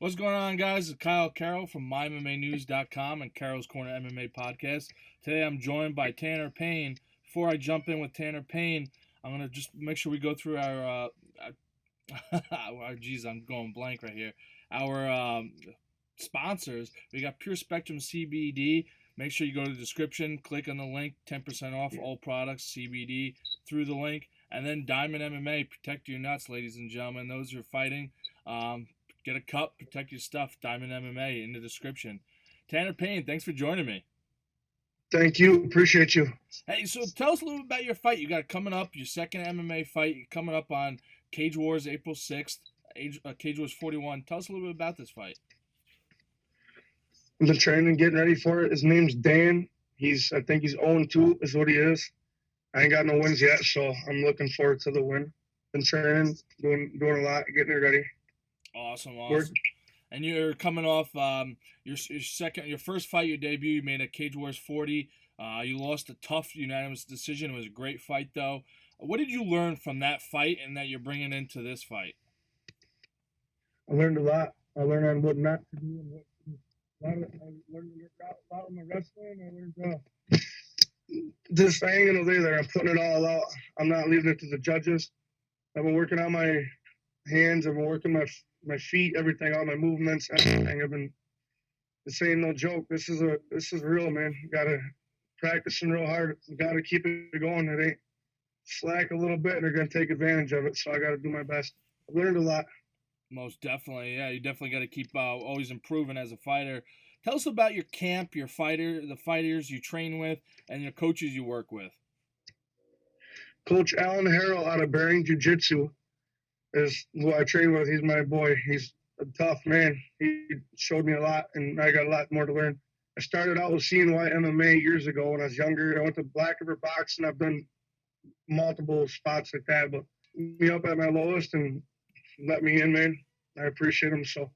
What's going on, guys? It's Kyle Carroll from MyMMAnews.com and Carroll's Corner MMA podcast. Today I'm joined by Tanner Payne. Before I jump in with Tanner Payne, I'm going to just make sure we go through geez, I'm going blank right here. Our sponsors. We got Pure Spectrum CBD. Make sure you go to the description, click on the link, 10% off all products, CBD, through the link. And then Diamond MMA, protect your nuts, ladies and gentlemen. Those who are fighting. Get a cup, protect your stuff. Diamond MMA in the description. Tanner Payne, thanks for joining me. Thank you. Appreciate you. Hey, so tell us a little bit about your fight. You got it coming up, your second MMA fight. You're coming up on Cage Wars April 6th. Cage Wars 41. Tell us a little bit about this fight. I've been training, getting ready for it. His name's Dan. I think he's 0-2 is what he is. I ain't got no wins yet, so I'm looking forward to the win. Been training, doing a lot, getting it ready. Awesome. And you're coming off your first fight, your debut. You made a Cage Wars 40. You lost a tough unanimous decision. It was a great fight, though. What did you learn from that fight and that you're bringing into this fight? I learned a lot. I learned on what not to do and what to do. I learned a lot of my wrestling. I learned just I ain't gonna lay there. I'm putting it all out. I'm not leaving it to the judges. I've been working on my hands. I've been working my feet, everything, all my movements, everything. This ain't no joke. This is real, man. You gotta practicing real hard. You gotta keep it going. It ain't slack a little bit, and they're gonna take advantage of it. So I gotta do my best. I've learned a lot. Most definitely, yeah. You definitely got to keep always improving as a fighter. Tell us about your camp, the fighters you train with, and your coaches you work with. Coach Alan Harrell out of Bearing Jiu-Jitsu is who I train with. He's my boy. He's a tough man. He showed me a lot, and I got a lot more to learn. I started out with CNY MMA years ago when I was younger. I went to Black River Boxing. I've done multiple spots like that, but me up at my lowest and let me in, man. I appreciate him so.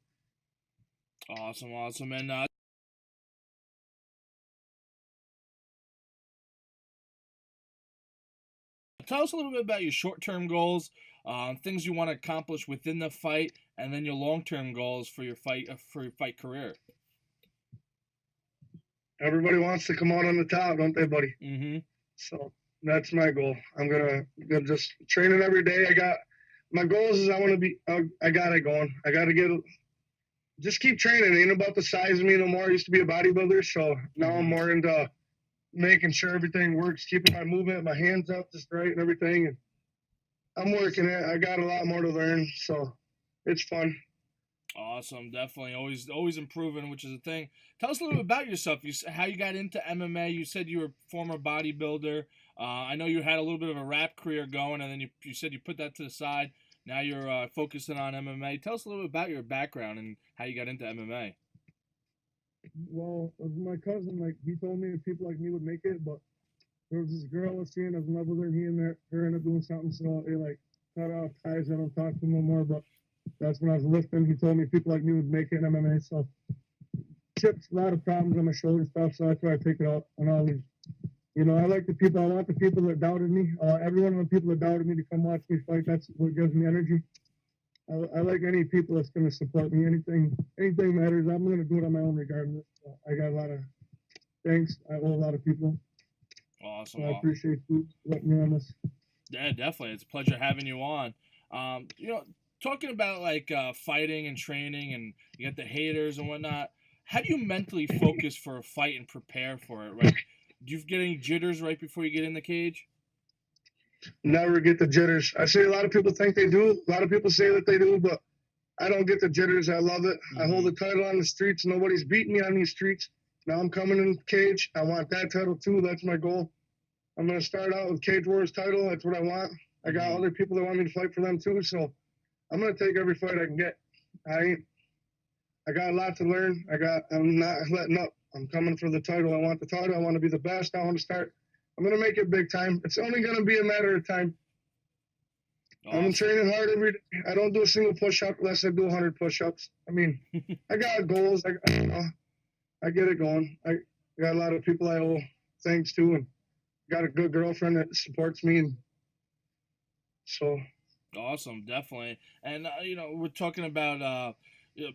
Awesome. And tell us a little bit about your short-term goals, things you want to accomplish within the fight, and then your long-term goals for your fight career. Everybody wants to come out on the top, don't they, buddy? Mm-hmm. So that's my goal. I'm gonna just training every day. I got my goals is I got it going. I got to just keep training. It ain't about the size of me no more. I used to be a bodybuilder, so now I'm more into making sure everything works, keeping my movement, my hands up just right and everything. And I'm working it. I got a lot more to learn, so it's fun. Awesome, definitely. Always improving, which is a thing. Tell us a little bit about yourself. How you got into MMA. You said you were a former bodybuilder. I know you had a little bit of a rap career going, and then you said you put that to the side. Now you're focusing on MMA. Tell us a little bit about your background and how you got into MMA. Well, it was my cousin. Like, he told me that people like me would make it, but there was this girl I was seeing. I was in love with her, and he and her ended up doing something. So they like cut off ties. I don't talk to him no more. But that's when I was lifting. He told me people like me would make it in MMA. So chips, a lot of problems on my shoulder stuff. So that's why I take it out on all these. You know, I like the people. I want the people that doubted me. Every one of the people that doubted me to come watch me fight. That's what gives me energy. I like any people that's going to support me. Anything matters. I'm going to do it on my own regardless. I got a lot of thanks. I owe a lot of people. Awesome. So I appreciate you letting me on this. Yeah, definitely. It's a pleasure having you on. Talking about like fighting and training, and you got the haters and whatnot. How do you mentally focus for a fight and prepare for it? Right? Do you get any jitters right before you get in the cage? Never get the jitters. I say a lot of people think they do. A lot of people say that they do, but I don't get the jitters. I love it. Mm-hmm. I hold the title on the streets. Nobody's beating me on these streets. Now I'm coming in the cage. I want that title too. That's my goal. I'm going to start out with Cage Wars title. That's what I want. I got other people that want me to fight for them too. So I'm going to take every fight I can get. I got a lot to learn. I'm not letting up. I'm coming for the title. I want the title. I want to be the best. I want to start. I'm going to make it big time. It's only going to be a matter of time. Awesome. I'm training hard every day. I don't do a single push-up unless I do 100 push-ups. I mean, I got goals. I get it going. I got a lot of people I owe thanks to, and got a good girlfriend that supports me. And so awesome, definitely. And we're talking about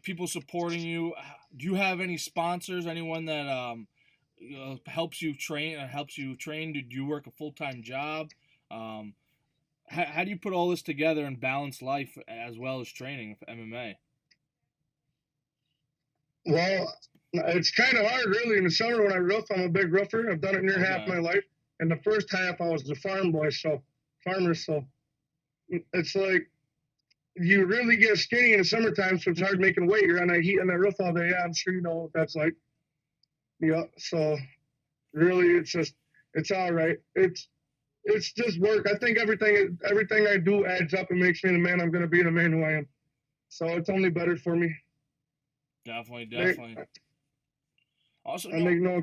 people supporting you. Do you have any sponsors? Anyone that helps you train? Do you work a full-time job? Um, how do you put all this together and balance life as well as training for MMA? Well, it's kind of hard, really. In the summer when I roof, I'm a big roofer. I've done it near half Okay. my life. And the first half, I was the farmer. So it's like you really get skinny in the summertime, so it's hard making weight. You're on that heat on that roof all day. Yeah, I'm sure you know what that's like. Yeah. So really, it's all right. It's just work. I think everything I do adds up and makes me the man I'm going to be, the man who I am. So it's only better for me. Definitely. Also, I make no.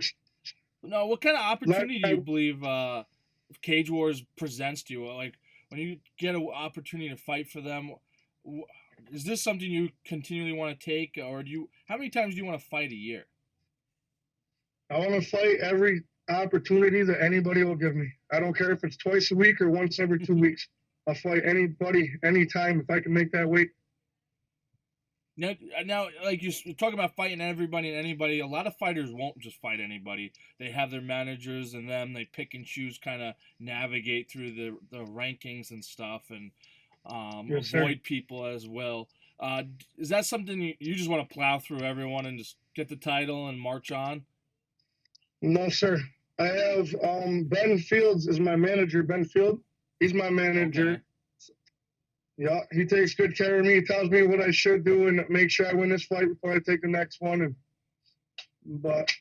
What kind of opportunity do you believe Cage Wars presents to you? Like when you get an opportunity to fight for them, is this something you continually want to take, or do you? How many times do you want to fight a year? I want to fight every opportunity that anybody will give me. I don't care if it's twice a week or once every 2 weeks. I'll fight anybody, anytime if I can make that weight. Now, like you're talking about fighting everybody and anybody. A lot of fighters won't just fight anybody. They have their managers and them. They pick and choose, kind of navigate through the rankings and stuff, and Yes, avoid sir. people as well. Is that something you just want to plow through everyone and just get the title and march on? No, sir. I have Ben Fields is my manager. Ben Field, he's my manager. Okay. Yeah, he takes good care of me. He tells me what I should do and make sure I win this fight before I take the next one. But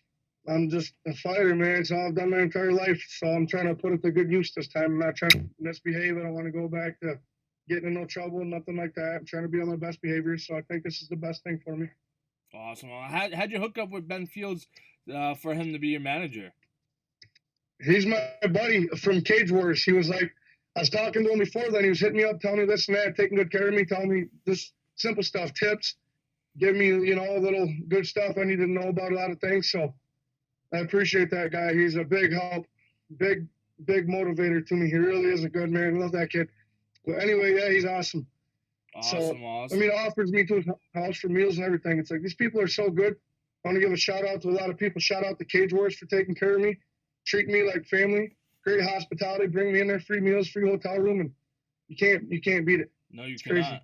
I'm just a fighter, man. It's all I've done my entire life. So I'm trying to put it to good use this time. I'm not trying to misbehave. I don't want to go back to getting in no trouble, nothing like that. I'm trying to be on my best behavior. So I think this is the best thing for me. Awesome. How'd you hook up with Ben Fields for him to be your manager? He's my buddy from Cage Wars. He was like, I was talking to him before then. He was hitting me up, telling me this and that, taking good care of me, telling me this simple stuff, tips, give me, a little good stuff I need to know about a lot of things. So I appreciate that guy. He's a big help, big motivator to me. He really is a good man. I love that kid. But anyway, yeah, he's awesome. Awesome. Offers me to his house for meals and everything. It's like, these people are so good. I want to give a shout out to a lot of people. Shout out to Cage Wars for taking care of me, treat me like family, great hospitality, bring me in there, free meals, free hotel room, and you can't beat it. No, you it's cannot. Crazy.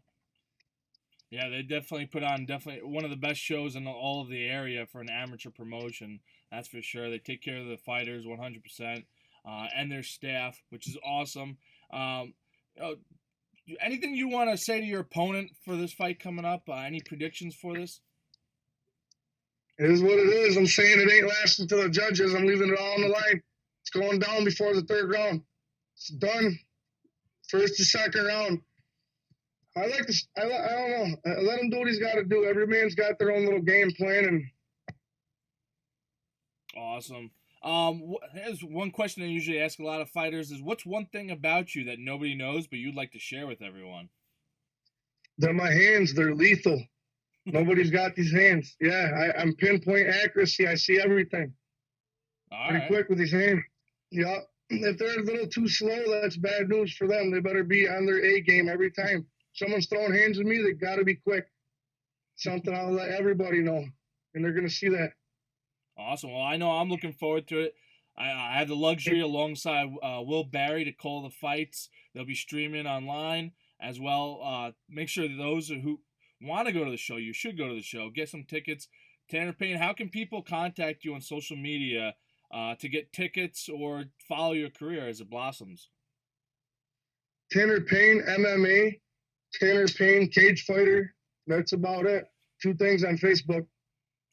Yeah, they definitely put on one of the best shows in all of the area for an amateur promotion. That's for sure. They take care of the fighters 100%, and their staff, which is awesome. Anything you want to say to your opponent for this fight coming up? Any predictions for this? It is what it is. I'm saying it ain't lasting to the judges. I'm leaving it all on the line. It's going down before the third round. It's done. First to second round. I don't know. Let him do what he's got to do. Every man's got their own little game plan. And awesome. Here's one question I usually ask a lot of fighters: is what's one thing about you that nobody knows but you'd like to share with everyone? they're my hands. They're lethal. Nobody's got these hands. Yeah, I'm pinpoint accuracy. I see everything. Pretty quick with these hands. Yeah. If they're a little too slow, that's bad news for them. They better be on their A game every time. Someone's throwing hands at me, they got to be quick. Something I'll let everybody know, and they're going to see that. Awesome. Well, I know I'm looking forward to it. I have the luxury alongside Will Barry to call the fights. They'll be streaming online as well. Make sure those who want to go to the show, you should go to the show. Get some tickets. Tanner Payne, how can people contact you on social media to get tickets or follow your career as it blossoms? Tanner Payne, MMA. Tanner Payne, cage fighter. That's about it. 2 things on Facebook.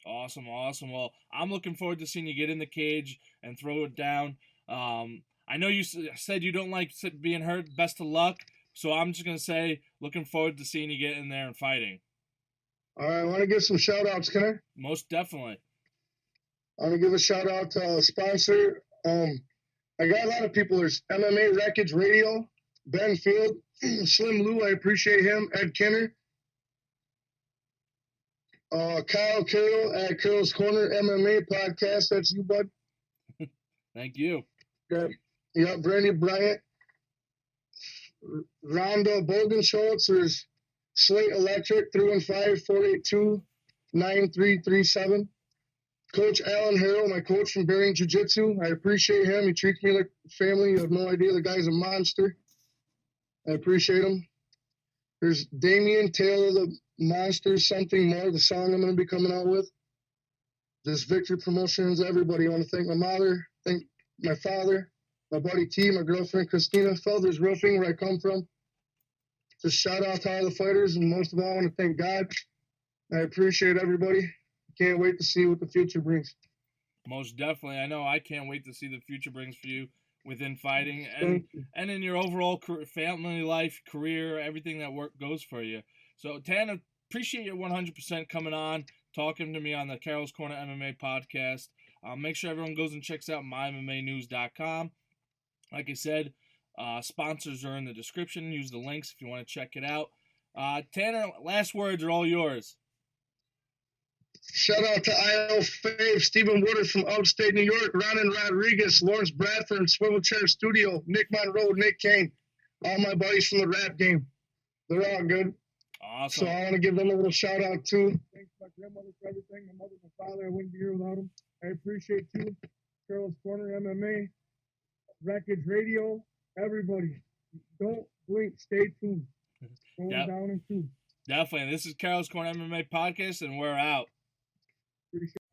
Awesome. Well, I'm looking forward to seeing you get in the cage and throw it down. I know you said you don't like being hurt. Best of luck. So I'm just going to say, looking forward to seeing you get in there and fighting. All right, I want to give some shout-outs, can I? Most definitely. I want to give a shout-out to a sponsor. I got a lot of people. There's MMA Wreckage Radio, Ben Field, Slim Lou, I appreciate him, Ed Kenner, Carroll at Carroll's Corner MMA podcast. That's you, bud. Thank you. Yeah, Brandy Bryant, Rhonda Bogenschultz. There's Slate Electric, 315-482-9337. Coach Alan Harrell, my coach from Bearing Jiu-Jitsu. I appreciate him. He treats me like family. You have no idea. The guy's a monster. I appreciate him. There's Damian Taylor, the Monster, Something More, the song I'm going to be coming out with. There's Victory Promotions, everybody. I want to thank my mother, thank my father, my buddy T, my girlfriend Christina, Felders Roofing, where I come from. Just shout out to all the fighters, and most of all, I want to thank God. I appreciate everybody. Can't wait to see what the future brings. Most definitely. I know I can't wait to see the future brings for you within fighting and in your overall family life, career, everything that goes for you. So, Tanner, appreciate you 100% coming on, talking to me on the Carroll's Corner MMA podcast. Make sure everyone goes and checks out mymmanews.com. Like I said, sponsors are in the description. Use the links if you want to check it out. Tanner, last words are all yours. Shout out to IO Fave, Stephen Woodard from upstate New York, Ronan Rodriguez, Lawrence Bradford, and Swivel Chair Studio, Nick Monroe, Nick Kane, all my buddies from the rap game. They're all good. Awesome. So I want to give them a little shout out too. Thanks to my grandmother for everything, my mother, my father. I wouldn't be here without them. I appreciate you, Carroll's Corner MMA, Wreckage Radio, everybody. Don't blink, stay tuned. Going down in 2. Definitely. This is Carroll's Corner MMA podcast, and we're out.